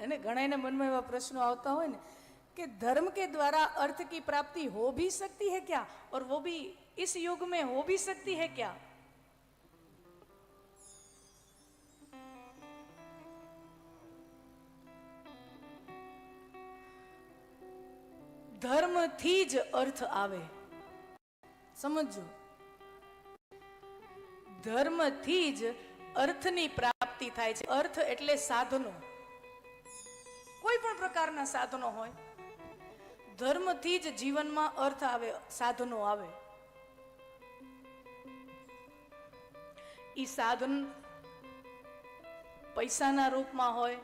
એને ઘણાને મનમાં એવા પ્રશ્નો આવતા હોય ને कि धर्म के द्वारा अर्थ की प्राप्ति हो भी सकती है क्या, और वो भी इस युग में हो भी सकती है क्या? धर्म थी ज अर्थ आवे, समझो, धर्म थी ज अर्थनी प्राप्ति थाय छे। अर्थ एटले साधनो, कोई पण प्रकारना साधनो होय, धर्म थी ज जीवन में अर्थ आवे, साधनो आवे। ई साधन पैसाना रूप में होय,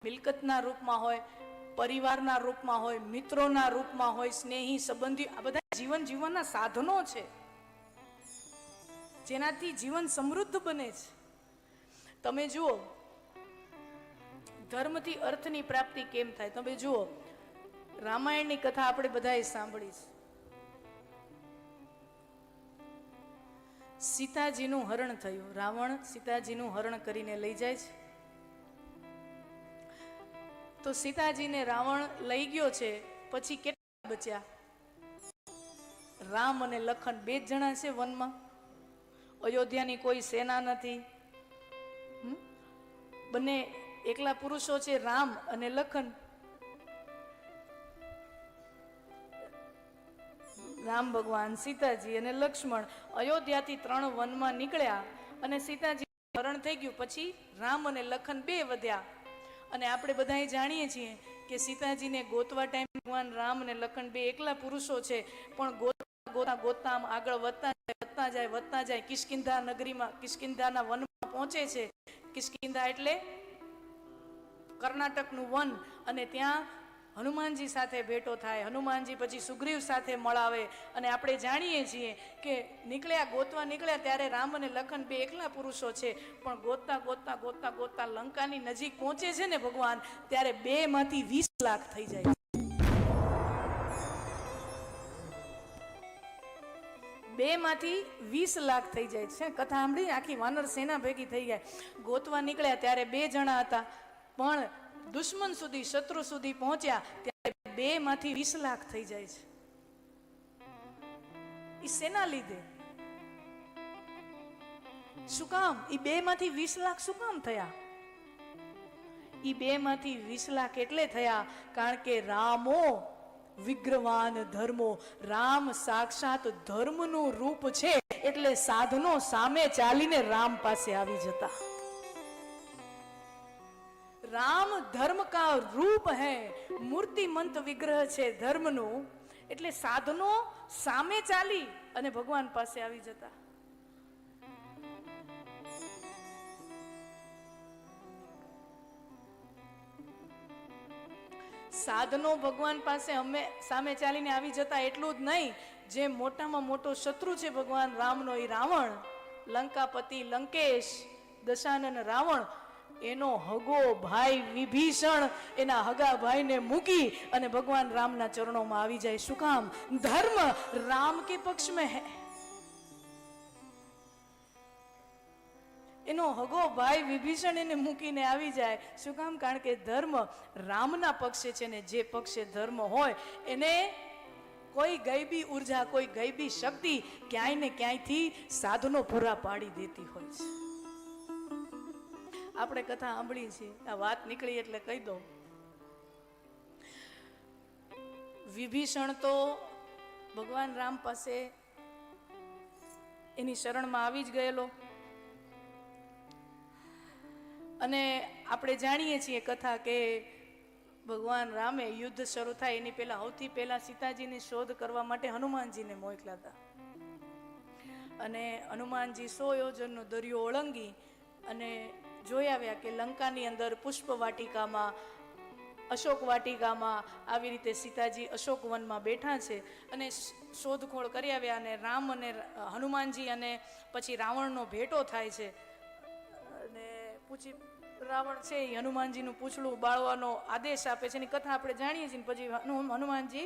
मिलकतना रूप में होय, परिवारना रूप में होय, मित्रोना रूप में होय, स्नेही संबंधी, आ बधा जीवन जीवनना साधनो छे जेनाथी जीवन समृद्ध बने छे। तमे जुओ धर्मथी अर्थनी प्राप्ति केम थाय। तमे जुओ रामायण की कथा आपणे बधाए सांभळी छे। सीताजीनुं हरण थयुं, रावण सीताजीनुं हरण करीने लई जाय छे। तो सीताजीने रावण लई गयो छे, पछी केटला बच्या? राम अने लखन बे ज जणा छे वनमा। अयोध्यानी कोई सेना नथी, बने एकला पुरुषो छे, राम अने लखन। राम भगवान, सीताजी अने लक्ष्मण अयोध्याथी 3 वनमा निकळ्या अने सीताजी हरण थई गयुं। पछी राम अने लखन बे वध्या। अने आपणे बधाए जाणीए छीए के सीताजीने गोतवा टाइम भगवान राम अने लखन बे एकला पुरुषो छे, पण गोता गोता गोता आगळ वधता जाय किष्किंधा नगरीमां, किष्किंधाना वनमा पहोंचे छे। किष्किंधा एटले कर्नाटकनुं वन, अने त्यां हनुमानजी साथे भेटो थाय। हनुमानजी पछी सुग्रीव साथे मळावे अने आपणे जाणीए छीए के निकळ्या गोतवा निकळ्या त्यारे राम अने लखन बे एकला पुरुषो छे, पण गोतता गोतता गोतता गोतता लंकानी नजीक पहोंचे छे ने भगवान, त्यारे 2 मांथी 20 लाख थई जाय। 2 मांथी 20 लाख थई जाय छे। कथा सांभळी, आखी वानर सेना भेगी थई गई। गोतवा निकळ्या त्यारे 2 जणा हता, पण दुश्मन सुधी, शत्रु सुधी पहोंच्या त्यारे 2 मांथी 20 लाख थई जाय छे। ई सेना लीधे शुं काम? ई 2 मांथी 20 लाख शुं काम थया? ई 2 मांथी 20 लाख एटले थया कारण के रामो विग्रवान धर्मो, राम साक्षात धर्मनुं रूप छे, एटले साधनो सामे चालीने राम पासे आवी जता। राम धर्म का रूप है, मूर्तिमंत विग्रह छे धर्मनु, एटले साधनो सामे चाली अने भगवान पासे आवी जता। साधनो भगवान पासे हमें सामे चालीने आवी जता एटલું જ नहीं, जे मोटामां मोटो शत्रु छे भगवान रामनो ई रावण, लंकापति लंकेश, दशानन रावण, एनो हगो भाई विभीषण एना हगा भाई ने मूकी अने भगवान रामना चरणों में आवी जाए। शुं काम? धर्म राम के पक्ष में है। एनो हगो भाई विभीषण एने मूकीने आवी जाए। शुं काम? कारण के धर्म रामना पक्षे छे ने जे पक्षे धर्म होय एने कोई गैबी ऊर्जा, कोई गैबी शक्ति क्यांय ने क्यांयथी साधनो पूरा पाड़ी देती होय छे। આપણે કથા સાંભળી છે, આ વાત નીકળી એટલે કહી દઉં। વિભીષણ તો ભગવાન રામ પાસે એની શરણમાં આવી જ ગયેલો, અને આપણે જાણીએ છીએ કથા કે ભગવાન રામે યુદ્ધ શરૂ થાય એની પહેલા સૌથી પહેલા સીતાજીની શોધ કરવા માટે હનુમાનજીને મોકલ્યા હતા, અને હનુમાનજી 100 યોજનનો દરિયો ઓળંગી અને જોઈ આવ્યા કે લંકાની અંદર પુષ્પ વાટિકામાં, અશોક વાટિકામાં આવી રીતે સીતાજી અશોક વનમાં બેઠા છે, અને શોધખોળ કરી આવ્યા, અને રામ અને હનુમાનજી અને પછી રાવણનો ભેટો થાય છે, અને પૂછી રાવણ છે એ હનુમાનજીનું પૂછડું બાળવાનો આદેશ આપે છે, એની કથા આપણે જાણીએ છીએ। પછી હનુમાનજી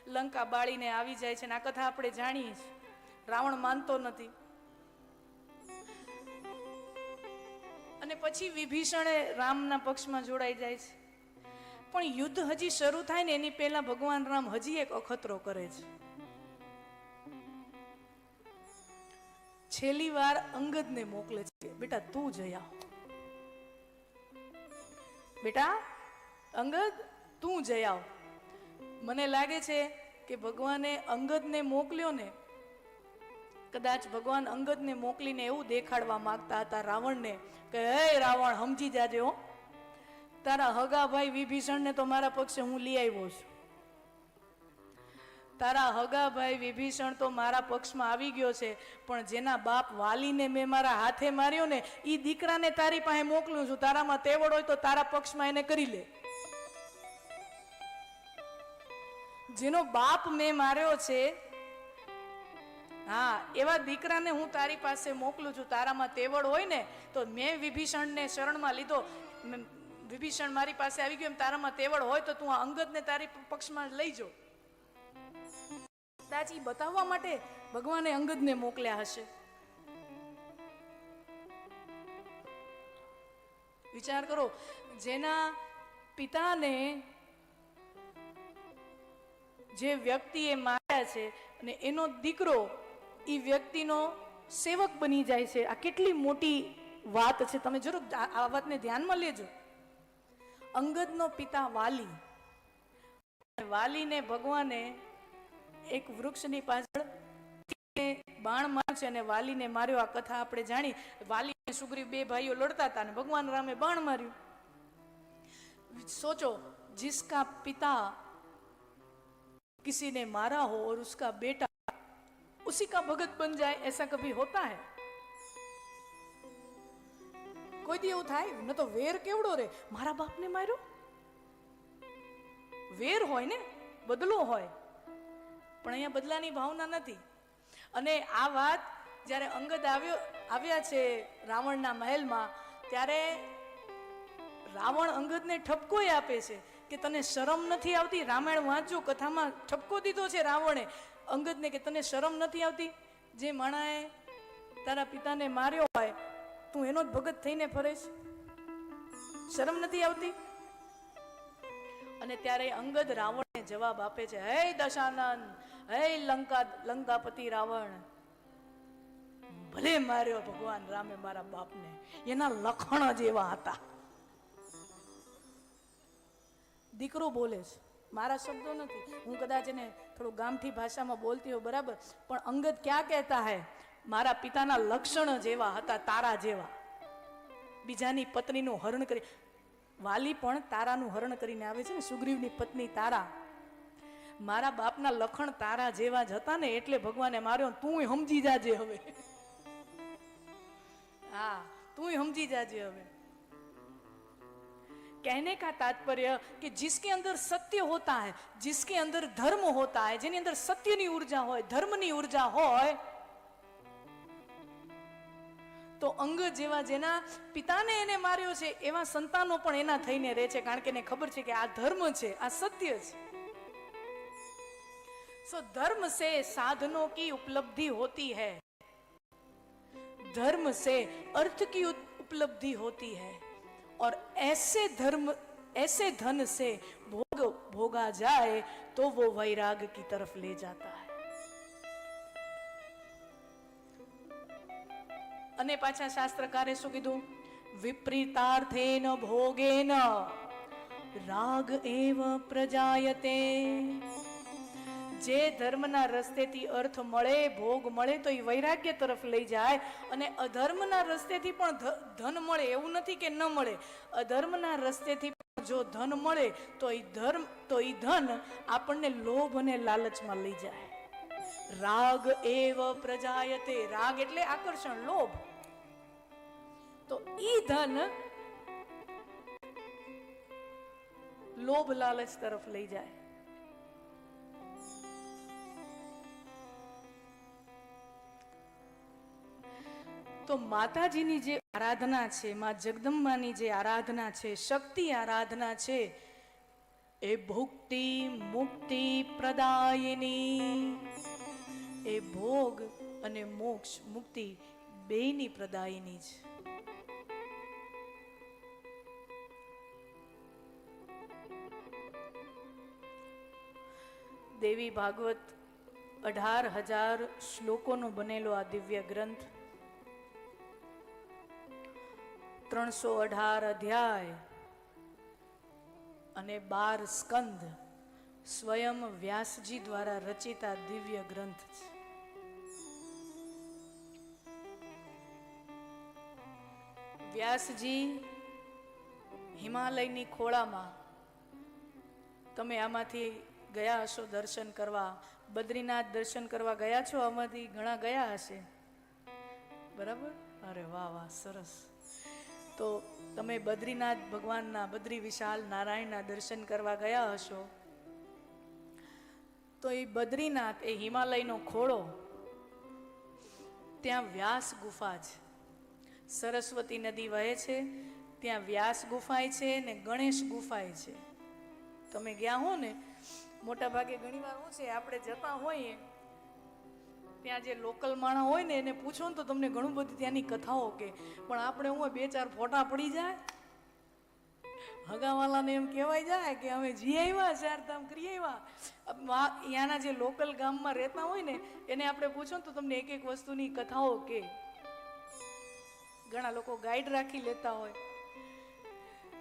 લંકા બાળીને આવી જાય છે, અને આ કથા આપણે જાણીએ છીએ। રાવણ માનતો નથી, અને પછી વિભીષણે રામના પક્ષમાં જોડાઈ જાય છે, પણ યુદ્ધ હજી શરૂ થાય ને એની પહેલા ભગવાન રામ હજી એક અખતરો કરે છે. છેલ્લી વાર અંગદને મોકલે છે, બેટા તું જઈ આવ, બેટા અંગદ તું જઈ આવ. મને લાગે છે કે ભગવાને અંગદને મોકલ્યો ને, કદાચ ભગવાન અંગદને મોકલીને એવું દેખાડવા માંગતા હતા રાવણને કે હે રાવણ, સમજી જાજે હો, તારા હગા ભાઈ વિભીષણને તો મારા પક્ષે હું લઈ આવ્યો છું. તારા હગા ભાઈ વિભીષણ તો મારા પક્ષમાં આવી ગયો છે, પણ જેના બાપ વાલીને મેં મારા હાથે માર્યો ને, એ દીકરાને તારી પાસે મોકલું છું. તારામાં તેવડ હોય તો તારા પક્ષમાં એને કરી લે. જેનો બાપ મેં માર્યો છે, હા, એવા દીકરાને હું તારી પાસે મોકલું છું. તારામાં તેવડ હોય ને તો મેં વિભીષણને શરણમાં લીધો, વિભીષણ મારી પાસે આવી ગયો, એમ તારામાં તેવડ હોય તો તું આ અંગદને તારી પક્ષમાં લઈ જો. કદાચ ઈ બતાવવા માટે ભગવાને અંગદને મોકલ્યા હશે. વિચાર કરો, જેના પિતાને જે વ્યક્તિએ માર્યા છે અને એનો દીકરો એ વ્યક્તિનો સેવક બની જાય છે, આ કેટલી મોટી વાત છે. તમે જરૂર આ વાતને ધ્યાનમાં લેજો. અંગદનો પિતા વાલી, વાલીને ભગવાને એક વૃક્ષની પાછળ બાણ માર્યું છે અને વાલીને માર્યો. આ કથા આપણે જાણી. વાલી અને સુગ્રીવ બે ભાઈઓ લડતા હતા અને ભગવાન રામે બાણ માર્યું. सोचो, जिसका पिता किसी ने मारा हो और उसका बेटा उसी का भगत बन जाए, ऐसा कभी होता है? કોઈ દી એવું થાય? ન તો વેર કેવડો રે, મારા બાપને માર્યો, વેર હોય ને, બદલો હોય, પણ અહીંયા બદલાની ભાવના નથી. અને આ વાત જ્યારે અંગદ આવ્યા છે રાવણના મહેલમાં, ત્યારે રાવણ અંગદને ઠપકોય આપે છે કે તને શરમ નથી આવતી? રામાયણ વાંચજો, કથામાં ઠપકો દીધો છે રાવણે અંગદને કે તને શરમ નથી આવતી? જે માણાએ તારા પિતાને માર્યો હોય તું એનો જ ભગત થઈને ફરે છે, શરમ નથી આવતી? અને ત્યારે અંગદ રાવણને જવાબ આપે છે, હે દશાનંદ, હે લંકાપતિ રાવણ, ભલે માર્યો ભગવાન રામે મારા બાપને, એના લખણ જ એવા હતા. દીકરો બોલે છે, મારા શબ્દો નથી, હું કદાચ એને થોડું ગામઠી ભાષામાં બોલતી હોય બરાબર, પણ અંગદ ક્યાં કહેતા હે, મારા પિતાના લક્ષણ જેવા હતા, તારા જેવા. બીજાની પત્નીનું હરણ કરી, વાલી પણ તારાનું હરણ કરીને આવે છે ને, સુગ્રીવની પત્ની તારા, મારા બાપના લખણ તારા જેવા જ હતા ને, એટલે ભગવાને માર્યો. તું સમજી જાજે હવે, હા તું સમજી જાજે હવે. कहने का तात्पर्य कि जिसके अंदर सत्य होता है, जिसके अंदर धर्म होता है, જેની અંદર સત્યની ઉર્જા હોય, ધર્મની ઉર્જા હોય, તો અંગદ જેવા જેના પિતાને એને માર્યો છે એવા સંતાનો પણ એના થઈને રહે છે, કારણ કે એને ખબર છે કે આ ધર્મ છે, આ સત્ય છે. सो धर्म से साधनों की उपलब्धि होती है, धर्म से अर्थ की उपलब्धि होती है, और ऐसे धन से भोगा जाए तो वो वैराग की तरफ ले जाता है. અને પાછા શાસ્ત્રકારે શું કીધું? વિપરીતાર્થેન ભોગેન રાગ એવ પ્રજાયતે. જે ધર્મના રસ્તેથી અર્થ મળે, ભોગ મળે તો એ વૈરાગ્ય તરફ લઈ જાય, અને અધર્મના રસ્તેથી પણ ધન મળે એવું નથી કે ન મળે, અધર્મના રસ્તેથી પણ જો ધન મળે તો એ ધન આપણને લોભ અને લાલચમાં લઈ જાય. રાગ એવ પ્રજાયતે, રાગ એટલે આકર્ષણ, લોભ, તો ઈ ધન લોભ લાલચ તરફ લઈ જાય. તો માતાજીની જે આરાધના છે, માં જગદંબાની જે આરાધના છે, શક્તિ આરાધના છે, એ ભુક્તિ મુક્તિ પ્રદાયિની, એ ભોગ અને મોક્ષ મુક્તિ બેયની પ્રદાયિની છે. દેવી ભાગવત 18,000 શ્લોકોનો બનેલો આ દિવ્ય ગ્રંથ, 318 અધ્યાય અને 12 સ્કંદ સ્વયં વ્યાસજી દ્વારા રચિત આ દિવ્ય ગ્રંથ છે. વ્યાસજી હિમાલયની ખોળામાં, તમે આમાંથી ગયા હશો દર્શન કરવા, બદ્રીનાથ દર્શન કરવા ગયા છો, આમાંથી ઘણા ગયા હશે, બરાબર? અરે વાહ વાહ, સરસ. તો તમે બદ્રીનાથ ભગવાનના, બદ્રી વિશાલ નારાયણના દર્શન કરવા ગયા હશો. તો એ બદ્રીનાથ, એ હિમાલયનો ખોળો, ત્યાં વ્યાસ ગુફા છે. સરસ્વતી નદી વહે છે, ત્યાં વ્યાસ ગુફાય છે ને ગણેશ ગુફાય છે. તમે ગયા હો ને, મોટા ભાગે ઘણી વાર શું છે, આપણે જતા હોઈએ ત્યાં જે લોકલ માણસ હોય ને એને પૂછો ને તો તમને ઘણું બધું ત્યાંની કથાઓ કે, પણ આપણે હું 2-4 ફોટા પડી જાય, હગાવાલાને એમ કહેવાય જાય કે અમે જી આવ્યા, 4 ધામ કરી આવ્યા. ત્યાંના જે લોકલ ગામમાં રહેતા હોય ને એને આપણે પૂછો ને તો તમને એક એક વસ્તુની કથાઓ કે. ઘણા લોકો ગાઈડ રાખી લેતા હોય.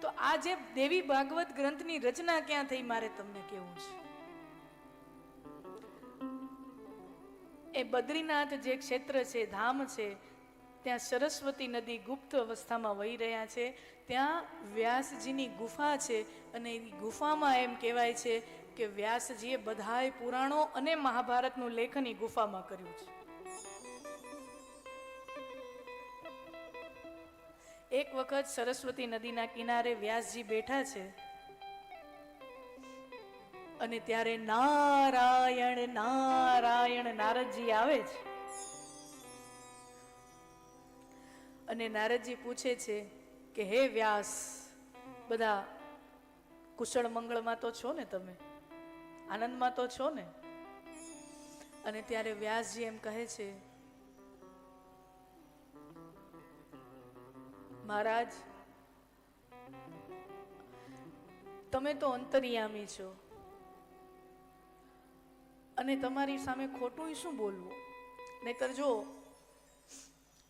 તો આ જે દેવી ભાગવત ગ્રંથની રચના ક્યાં થઈ, મારે તમને કહેવું છે. એ બદ્રીનાથ જે ક્ષેત્ર છે, ધામ છે, ત્યાં સરસ્વતી નદી ગુપ્ત અવસ્થામાં વહી રહ્યા છે. ત્યાં વ્યાસજીની ગુફા છે અને એ ગુફામાં એમ કહેવાય છે કે વ્યાસજીએ બધાય પુરાણો અને મહાભારતનું લેખન એ ગુફામાં કર્યું છે. એક વખત સરસ્વતી નદીના કિનારે વ્યાસજી બેઠા છે અને ત્યારે નારાયણ નારાયણ નારદજી આવે છે અને નારદજી પૂછે છે કે હે વ્યાસ, બધા કુશળ મંગળમાં તો છો ને, તમે આનંદમાં તો છો ને? અને ત્યારે વ્યાસજી એમ કહે છે, મહારાજ, તમે તો અંતર્યામી છો અને તમારી સામે ખોટું શું બોલવું? નહીતર જો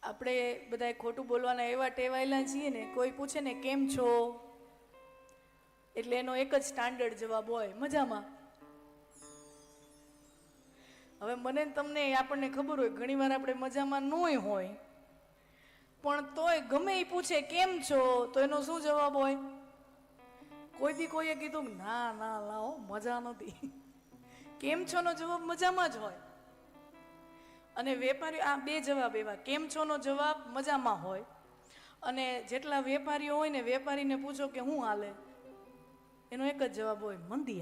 આપણે બધા ખોટું બોલવાના એવા ટેવાયેલા છીએ ને, કોઈ પૂછે ને કેમ છો એટલે એનો એક જ સ્ટાન્ડર્ડ જવાબ હોય, મજામાં. હવે મને તમને આપણને ખબર હોય ઘણી વાર આપણે મજામાં ન હોય, પણ તોય ગમે એ પૂછે કેમ છો તો એનો શું જવાબ હોય? કોઈ દી કોઈએ કીધું ના ના લાવો મજા નથી, કેમ છો નો જવાબ મજામાં જ હોય. અને વેપારી, આ બે જવાબ એવા, કેમ છો નો જવાબ મજામાં હોય, અને જેટલા વેપારીઓ હોય ને, વેપારીને પૂછો કે હું હાલે, એનો એક જ જવાબ હોય, મંદી